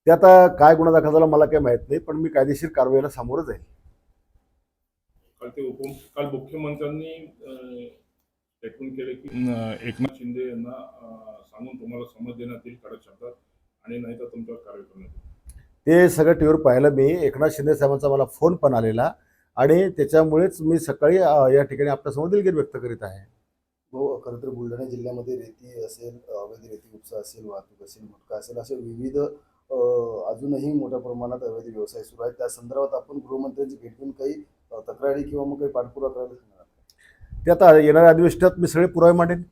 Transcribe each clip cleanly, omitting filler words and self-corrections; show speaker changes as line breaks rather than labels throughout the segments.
ते आता काय गुन्हा दाखल झाला मला काही माहीत नाही, पण मी कायदेशीर कारवाईला सामोरं जाईल.
काल मुख्यमंत्र्यांनी स्टेटमेंट केले की एकनाथ शिंदे यांना सांगून तुम्हाला समज देण्यात येईल कडक शब्दात आणि नाही तर तुमच्यावर कारवाई करण्यात येईल.
ते सगळं टीव्हीवर पाहिलं मी. एकनाथ शिंदे साहेबांचा मला फोन पण आलेला आणि त्याच्यामुळेच मी सकाळी या ठिकाणी आपल्यासमोर दिलगिरी व्यक्त करीत आहे.
हो, खरं तर बुलढाणा जिल्ह्यामध्ये रेती असेल, अवैध रेती उपसा असेल, वाहतूक असेल, गुटखा असेल, असे विविध अजूनही मोठ्या प्रमाणात अवैध व्यवसाय सुरू आहेत. त्या संदर्भात आपण गृहमंत्र्यांची भेट घेऊन काही तक्रारी किंवा मग काही पाठपुरावा करायला सांगणार आहात?
ते आता येणाऱ्या अधिवेशनात मी सगळे पुरावे मांडेन.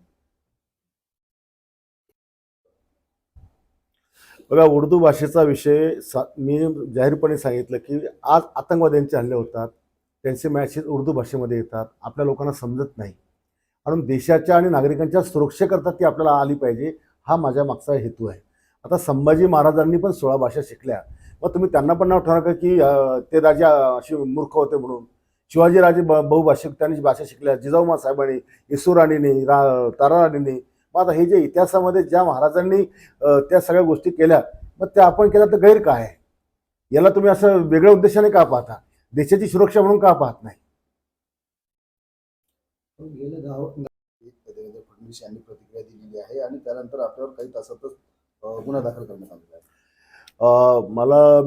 बघा, उर्दू भाषेचा विषय मी जाहीरपणे सांगितलं की आज आतंकवाद्यांचे हल्ले होतात, त्यांचे मॅसेज उर्दू भाषेमध्ये येतात, आपल्या लोकांना समजत नाही. म्हणून देशाच्या आणि नागरिकांच्या सुरक्षेकरता ती आपल्याला आली पाहिजे, हा माझ्या मागचा हेतू आहे. आता संभाजी महाराजांनी पण 16 भाषा शिकल्या, मग तुम्ही त्यांना पण नाव ठेवा का की ते राजा असे मूर्ख होते म्हणून. शिवाजीराजे बहुभाषिक त्यांनी भाषा शिकल्या, जिजाऊमा साहेबांनी, येसूराणींनी, ताराराणींनी. मग आता हे जे इतिहासामध्ये ज्या महाराजांनी त्या सगळ्या गोष्टी केल्या, मग त्या आपण केल्या तर गैर काय आहे? याला तुम्ही असं वेगळ्या उद्देशाने का पाहता? देशाची सुरक्षा म्हणून का पाहत नाही?
देवेंद्र फडणवीस यांनी प्रतिक्रिया दिलेली आहे आणि त्यानंतर आपल्यावर काही तासातच गुन्हा दाखल करण्यात आलेला आहे.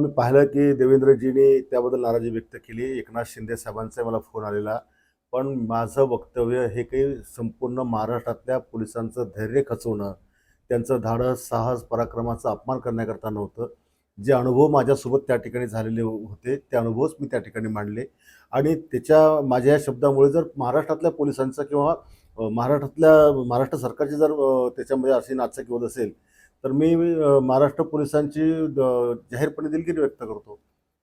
मी पाहिलं की देवेंद्रजींनी त्याबद्दल नाराजी व्यक्त केली. एकनाथ शिंदे साहेबांचा मला फोन आलेला. पण माझं वक्तव्य हे काही संपूर्ण महाराष्ट्रातल्या पोलिसांचं धैर्य खचवणं, त्यांचं धाडस, साहस, पराक्रमाचा अपमान करण्याकरता नव्हतं. जे अनुभव माझ्यासोबत त्या ठिकाणी झालेले होते, ते अनुभवच मी त्या ठिकाणी मांडले. आणि माझ्या या शब्दामुळे जर महाराष्ट्रातल्या पोलिसांचं किंवा महाराष्ट्र सरकारची जर त्याच्यामध्ये अशी नाचक्की होत असेल, तर मी महाराष्ट्र पोलिसांची जाहीरपणे दिलगिरी व्यक्त करतो.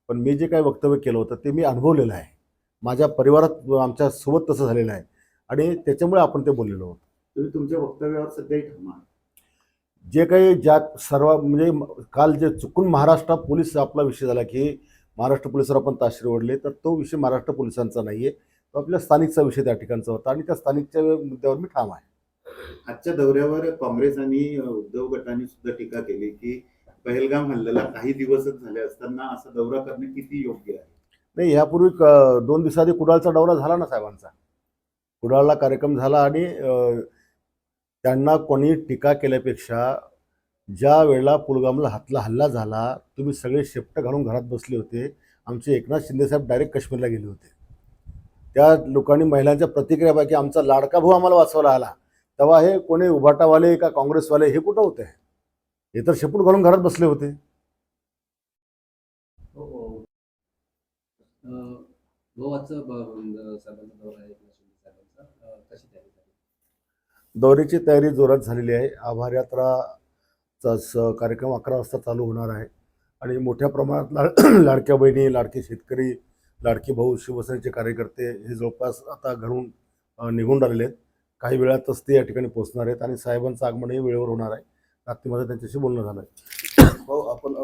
पण मी जे काही वक्तव्य केलं होतं ते मी अनुभवलेलं आहे. माझ्या परिवारात आमच्या सोबत तसं झालेलं आहे आणि त्याच्यामुळे आपण ते बोललेलो आहोत.
तुम्ही तुमच्या वक्तव्यावर सध्याही ठाम आहात.
जे काही ज्या सर्व म्हणजे काल जे चुकून महाराष्ट्र पोलीस आपला विषय झाला की महाराष्ट्र पोलिसांवर आपण ताशेरे ओढले, तर तो विषय महाराष्ट्र पोलिसांचा नाही आहे, तो आपल्या स्थानिकचा विषय त्या ठिकाणचा होता आणि त्या स्थानिकच्या मुद्द्यावर मी ठाम आहे.
आजच्या दौऱ्यावर काँग्रेस आणि उद्धव गटाने सुद्धा टीका केली की पहलगाम हल्ल्याला काही दिवसच झाले असताना असा दौरा करणे किती योग्य आहे?
नाही, यापूर्वी 2 दिवसाआधी कुडाळचा दौरा झाला ना साहेबांचा. कुडाळला कार्यक्रम झाला आणि त्यांना कोणी टीका केल्यापेक्षा ज्या वेळेला पुलगामला हल्ला झाला, तुम्ही सगळे शेपटं घालून घरात बसले होते. आमचे एकनाथ शिंदेसाहेब डायरेक्ट काश्मीरला गेले होते. त्या लोकांनी महिलांच्या प्रतिक्रिया पाहिजे, आमचा लाडका भाऊ आम्हाला वाचवायला आला. तेव्हा हे कोणी उभाटावाले का काँग्रेसवाले हे कुठं होते? हे तर शेपूट घालून घरात बसले होते. दौऱ्याची तयारी जोरात झालेली आहे. आभार यात्राचा कार्यक्रम 11 वाजता चालू होणार आहे आणि मोठ्या प्रमाणात लाडक्या बहिणी, लाडके शेतकरी, लाडके भाऊ, शिवसेनेचे कार्यकर्ते हे जवळपास आता घरून निघून राहिलेले आहेत. काही वेळातच ते या ठिकाणी पोहोचणार आहेत आणि साहेबांचं आगमनही वेळेवर होणार आहे. रात्री माझं त्यांच्याशी बोलणं झालं आहे.
हो, आपण